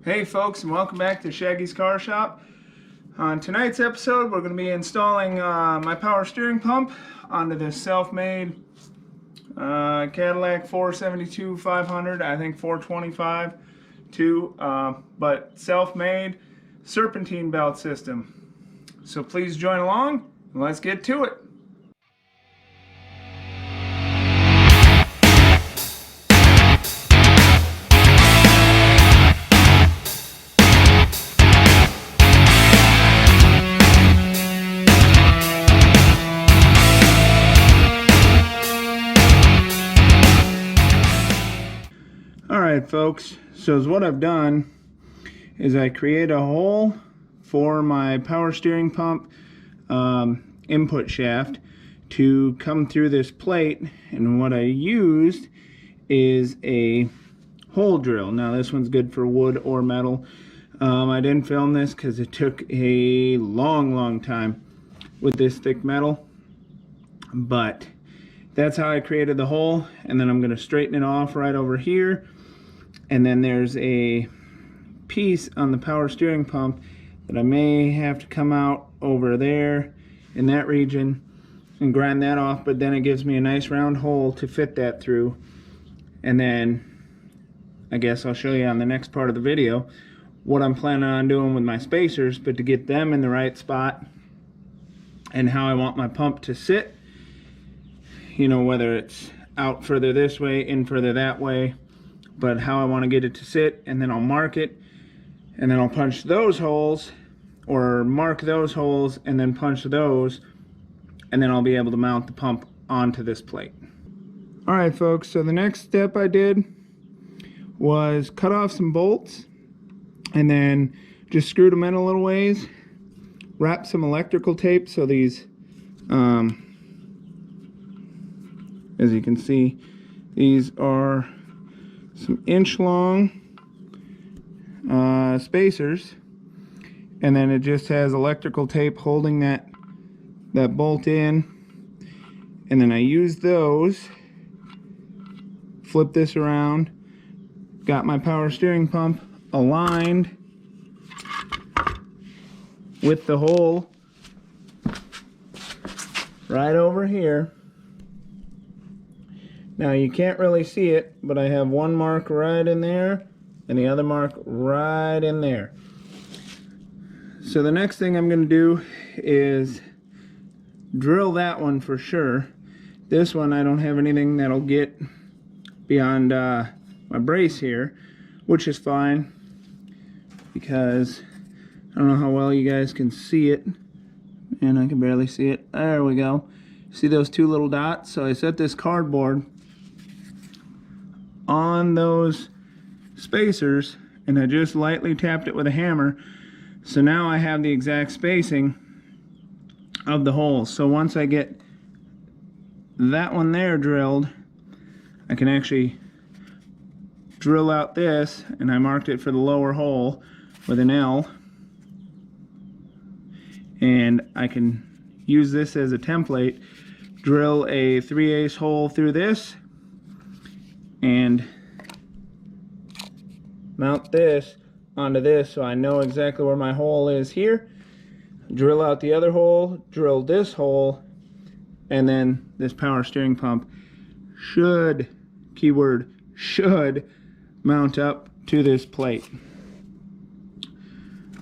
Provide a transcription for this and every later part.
Hey folks, and welcome back to Shaggy's Car Shop. On tonight's episode, we're going to be installing my power steering pump onto this self-made Cadillac 472-500, I think 425 too, but self-made Serpentine belt system. So please join along and let's get to it. Alright folks, so what I've done is I create a hole for my power steering pump input shaft to come through this plate, and what I used is a hole drill. Now this one's good for wood or metal. I didn't film this because it took a long time with this thick metal, but that's how I created the hole. And then I'm going to straighten it off right over here. And then there's a piece on the power steering pump that I may have to come out over there in that region and grind that off, but then it gives me a nice round hole to fit that through. And then I guess I'll show you on the next part of the video what I'm planning on doing with my spacers, but to get them in the right spot and how I want my pump to sit, you know, whether it's out further this way, in further that way, but how I want to get it to sit. And then I'll mark it, and then I'll punch those holes, or mark those holes and then punch those, and then I'll be able to mount the pump onto this plate. Alright folks, so the next step I did was cut off some bolts and then just screwed them in a little ways, wrap some electrical tape so these as you can see, these are some inch long spacers, and then it just has electrical tape holding that bolt in, and then I use those, flip this around, got my power steering pump aligned with the hole right over here. Now you can't really see it, but I have one mark right in there and the other mark right in there. So the next thing I'm going to do is drill that one for sure. This one I don't have anything that'll get beyond my brace here, which is fine because I don't know how well you guys can see it, and I can barely see it. There we go. See those two little dots? So I set this cardboard on those spacers and I just lightly tapped it with a hammer, so now I have the exact spacing of the holes. So once I get that one there drilled, I can actually drill out this, and I marked it for the lower hole with an L, and I can use this as a template, drill a 3/8 hole through this and mount this onto this so I know exactly where my hole is here, drill out the other hole, drill this hole, and then this power steering pump should, keyword should, mount up to this plate.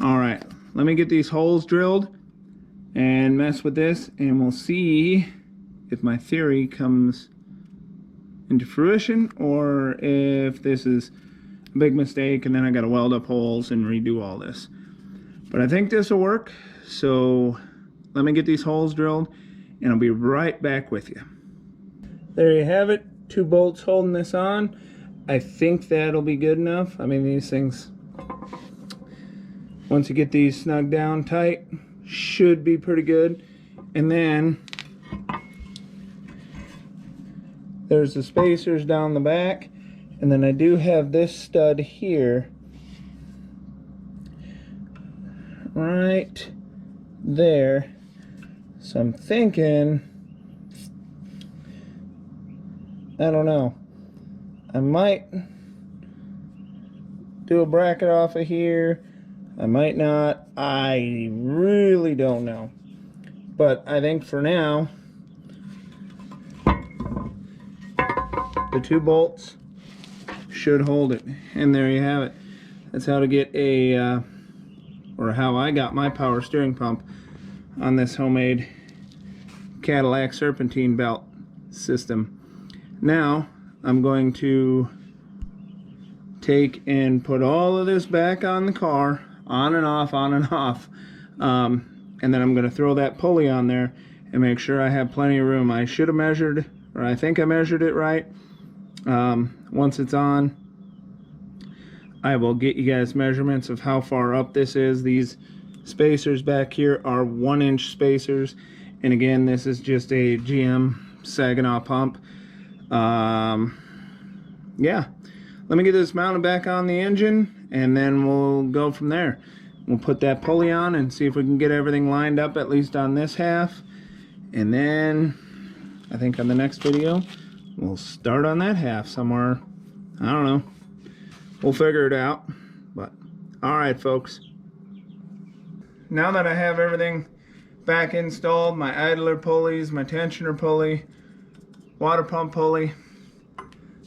Alright, let me get these holes drilled and mess with this, and we'll see if my theory comes into fruition or if this is a big mistake and then I gotta weld up holes and redo all this. But I think this will work, so let me get these holes drilled and I'll be right back with you. There you have it, 2 bolts holding this on. I think that'll be good enough. I mean, these things, once you get these snug down tight, should be pretty good. And then there's the spacers down the back, and then I do have this stud here right there. So I'm thinking, I don't know, I might do a bracket off of here. I might not. I really don't know. But I think for now, the 2 bolts should hold it. And there you have it. That's how to get a, or how I got my power steering pump on this homemade Cadillac Serpentine belt system. Now I'm going to take and put all of this back on the car, on and off, on and off, and then I'm going to throw that pulley on there and make sure I have plenty of room. I should have measured, or I think I measured it right. Once it's on, I will get you guys measurements of how far up this is. These spacers back here are 1-inch spacers, and again, this is just a GM Saginaw pump. Yeah, let me get this mounted back on the engine, and then we'll go from there. We'll put that pulley on and see if we can get everything lined up, at least on this half, and then I think on the next video we'll start on that half somewhere. I don't know, we'll figure it out. But alright folks, now that I have everything back installed, my idler pulleys, my tensioner pulley, water pump pulley,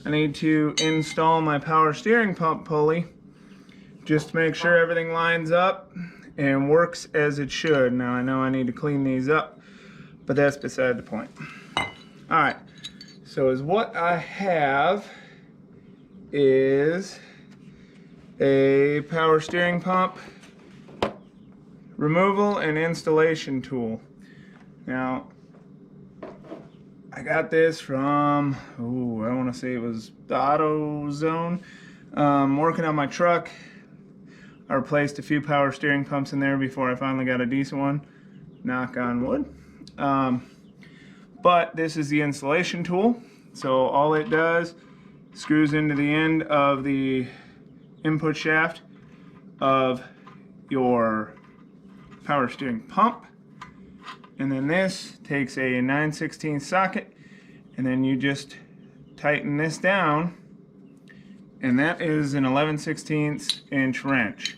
I need to install my power steering pump pulley just to make sure everything lines up and works as it should. Now I know I need to clean these up, but that's beside the point. Alright, so what I have is a power steering pump removal and installation tool. Now I got this from, I want to say it was the AutoZone. Working on my truck, I replaced a few power steering pumps in there before I finally got a decent one. Knock on wood. But this is the installation tool. So all it does, screws into the end of the input shaft of your power steering pump. And then this takes a 9/16 socket, and then you just tighten this down, and that is an 11/16 inch wrench.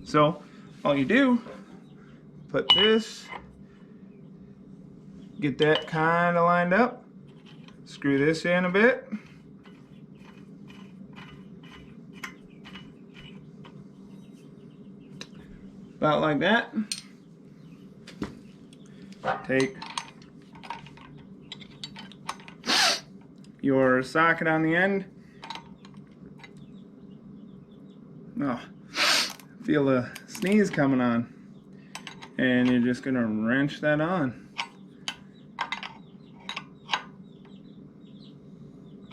So all you do, put this, get that kind of lined up, screw this in a bit, about like that. Take your socket on the end. Oh, feel a sneeze coming on. And you're just gonna wrench that on.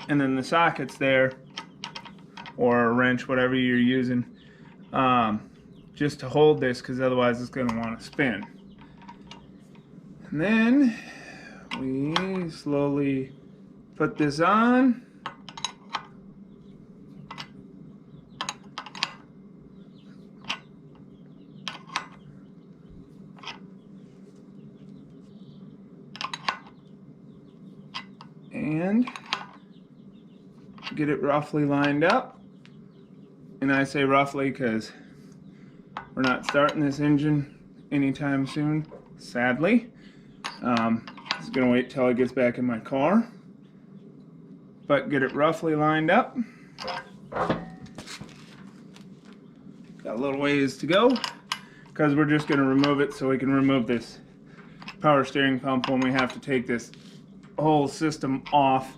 And then the socket's there, or a wrench, whatever you're using, just to hold this, because otherwise it's gonna want to spin. And then we slowly put this on. And get it roughly lined up. And I say roughly because we're not starting this engine anytime soon, sadly. Just gonna wait till it gets back in my car, but get it roughly lined up. Got a little ways to go because we're just gonna remove it so we can remove this power steering pump when we have to take this whole system off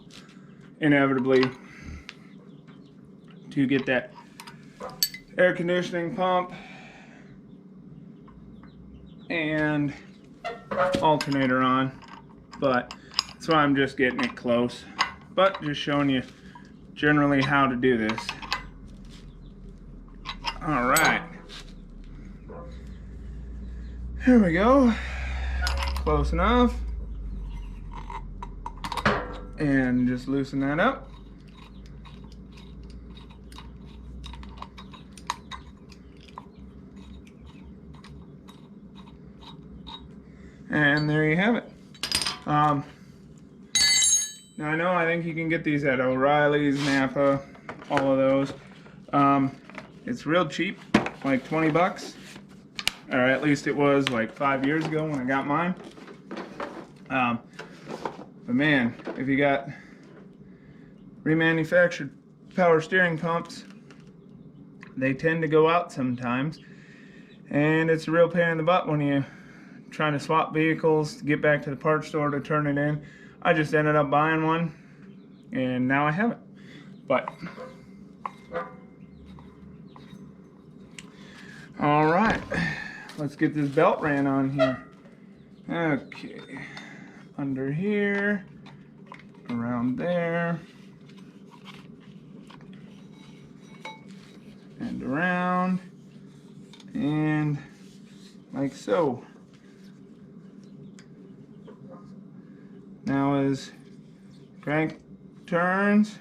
inevitably to get that air conditioning pump and alternator on. But that's why I'm just getting it close, but just showing you generally how to do this. All right, here we go, close enough, and just loosen that up. And there you have it. Now I think you can get these at O'Reilly's, Napa, all of those. It's real cheap, like 20 bucks, or at least it was like 5 years ago when I got mine. But man, if you got remanufactured power steering pumps, they tend to go out sometimes, and it's a real pain in the butt when you're trying to swap vehicles to get back to the parts store to turn it in. I just ended up buying one, and now I have it. But all right, let's get this belt ran on here. Okay, under here, around there, and around, and like so. Now as crank turns,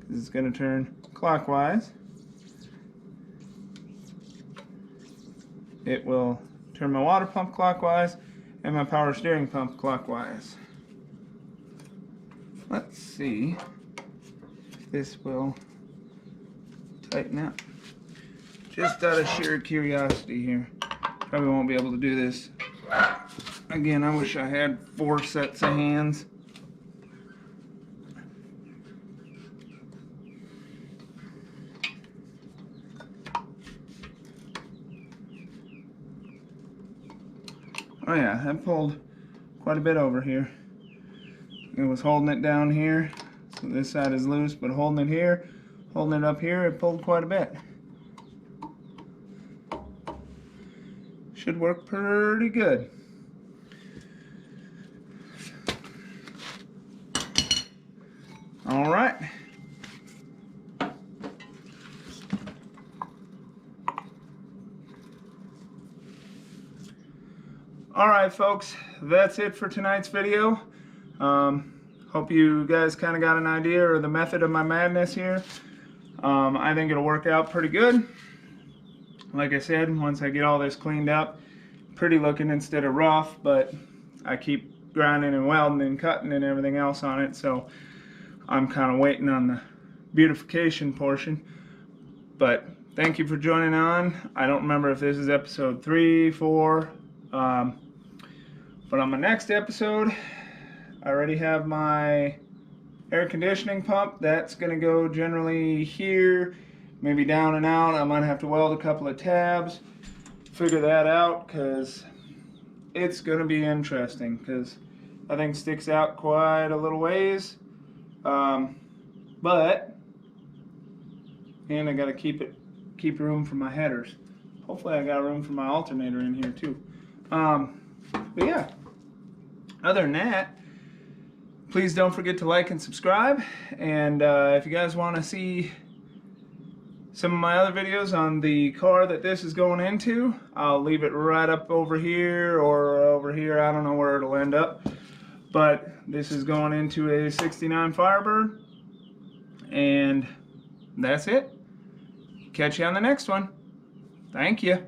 it's going to turn clockwise, it will turn my water pump clockwise and my power steering pump clockwise. Let's see if this will tighten up. Just out of sheer curiosity here. Probably won't be able to do this. Again, I wish I had 4 sets of hands. Oh yeah, that pulled quite a bit over here. It was holding it down here, so this side is loose, but holding it here, holding it up here, it pulled quite a bit. Should work pretty good. All right. All right, folks, that's it for tonight's video. Hope you guys kind of got an idea or the method of my madness here. I think it'll work out pretty good. Like I said, once I get all this cleaned up, pretty looking instead of rough, but I keep grinding and welding and cutting and everything else on it, so I'm kind of waiting on the beautification portion. But thank you for joining on. I don't remember if this is episode 3, 4, but on my next episode, I already have my air conditioning pump. That's going to go generally here, maybe down and out. I might have to weld a couple of tabs, figure that out, because it's going to be interesting, because that thing sticks out quite a little ways. But and I got to keep room for my headers. Hopefully I got room for my alternator in here too. But yeah, other than that, please don't forget to like and subscribe. And if you guys want to see some of my other videos on the car that this is going into, I'll leave it right up over here or over here. I don't know where it'll end up. But this is going into a 69 Firebird. And that's it. Catch you on the next one. Thank you.